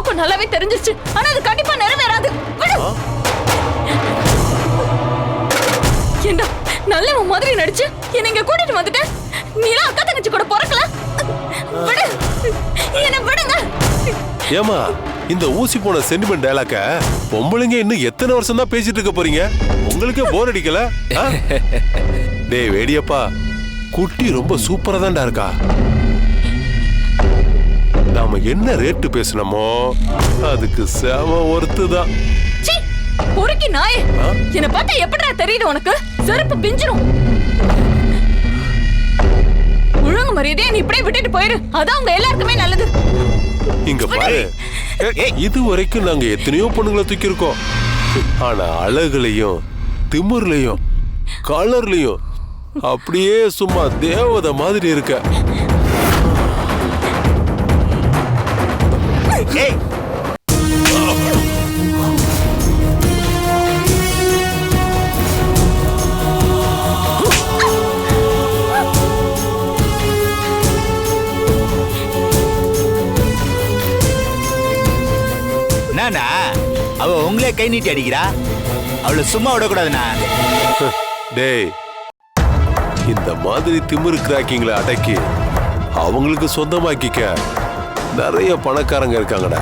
எனக்கும் நல்லாவே தெரிஞ்சிருச்சு. ஆனா அது கண்டிப்பா நிறைவேறாது. ஏண்டா நல்லவன் மாதிரி நடிச்சு என்ன இங்க கூட்டிட்டு வந்துட்ட. நீலாம் அக்கா தங்கச்சி கூட பிறக்கல. விடு, என்ன விடுங்க. ஏமா இந்த ஊசி போன சென்டிமெண்ட் டயலாக்க பொம்பளைங்க இன்னும் எத்தனை வருஷம் தான் பேசிட்டு இருக்க போறீங்க? உங்களுக்கே போர் அடிக்கல? டேய் வேடியப்பா, குட்டி ரொம்ப சூப்பரா தான்டா இருக்கா. நாம என்ன ரேட்டு பேசணுமோ அதுக்கு செம ஒருத்துதான். பொறுக்கி நாயே, என்ன பார்த்தா எப்படிடா தெரியுது உனக்கு? செருப்பு பிஞ்சிரும். ஒழுங்கு மரியாதையா நீ இப்படியே விட்டுட்டு போயிரு. அதான் உங்க எல்லாருக்குமே நல்லது. இங்க பாரு, இது வரைக்கும் நாங்க எத்தனையோ பொண்ணுங்களை தூக்கி இருக்கோம். ஆனா அழகுலையும் திமிர்லையும் கலர்லையும் அப்படியே சும்மா தேவதை மாதிரி இருக்க. அவ உங்களே கை நீட்டி அடிக்கிறா. அவளை சும்மா விடக்கூடாதுண்ணா. டேய், இந்த மாதிரி திமிரு கிராக்கிங்களை அடக்கி அவங்களுக்கு சொந்தமாக்கிக்க நிறைய பணக்காரங்க இருக்காங்கடா.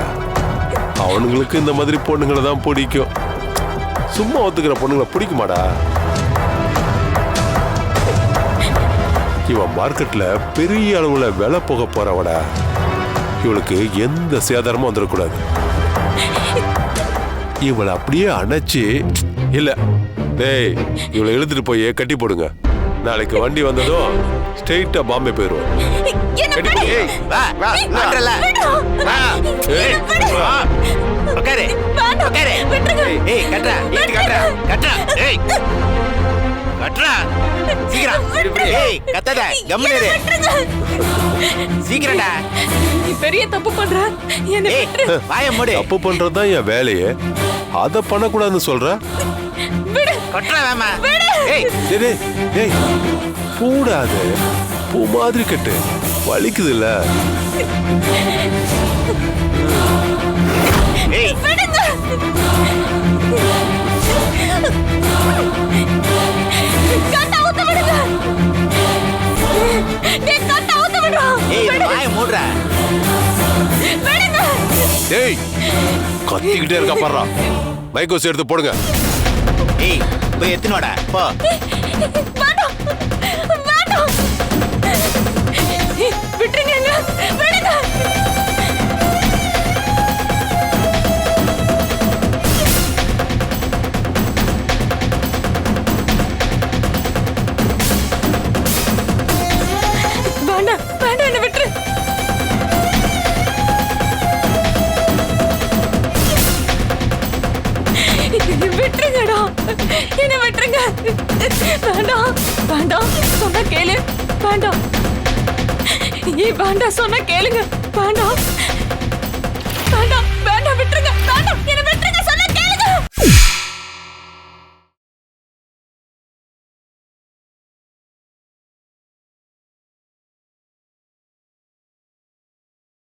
அவனுங்களுக்கு இந்த மாதிரி பொண்ணுங்களை தான் பிடிக்கும். சும்மா ஒத்துக்கிற பொண்ணுங்களை பிடிக்குமாடா? இவன் மார்க்கெட்ல பெரிய அளவுல விலை போக போறவடா. இவளுக்கு எந்த சேதாரமும் வந்துடக்கூடாது. இவளை அப்படியே அணைச்சு இல்ல, டேய் இவளை இழுத்துட்டு போய் கட்டி போடுங்க. நாளைக்கு வண்டி வந்ததும் ஸ்ட்ரெயிட்டா பாம்பே போயிருவோம். பெரிய தப்பு பண்ற. தப்பு பண்றதுதான் என் வேலையே. அத பண்ணக்கூடாதுன்னு சொல்ற. பூடாது, பூ மாதிரி கட்டு. வலிக்குது இல்ல? கத்திக்கிட்டே இருக்கா பாரு. மைக்கோஸ் எடுத்து போடுங்க. ஏய் போய் எத்தனோட போ. விட்டுருங்க, விடுங்க. வேண்டாம் வேண்டாம், என்ன விட்டுரு. விட்டுருங்கடா, என்ன விட்டுருங்க. வேண்டாம் வேண்டாம், சொன்னா கேளு. வேண்டாம், ஏ வேண்டாம், சொன்னா கேளுங்க. வேண்டாம் வேண்டாம் வேண்டாம், விட்டுருங்க.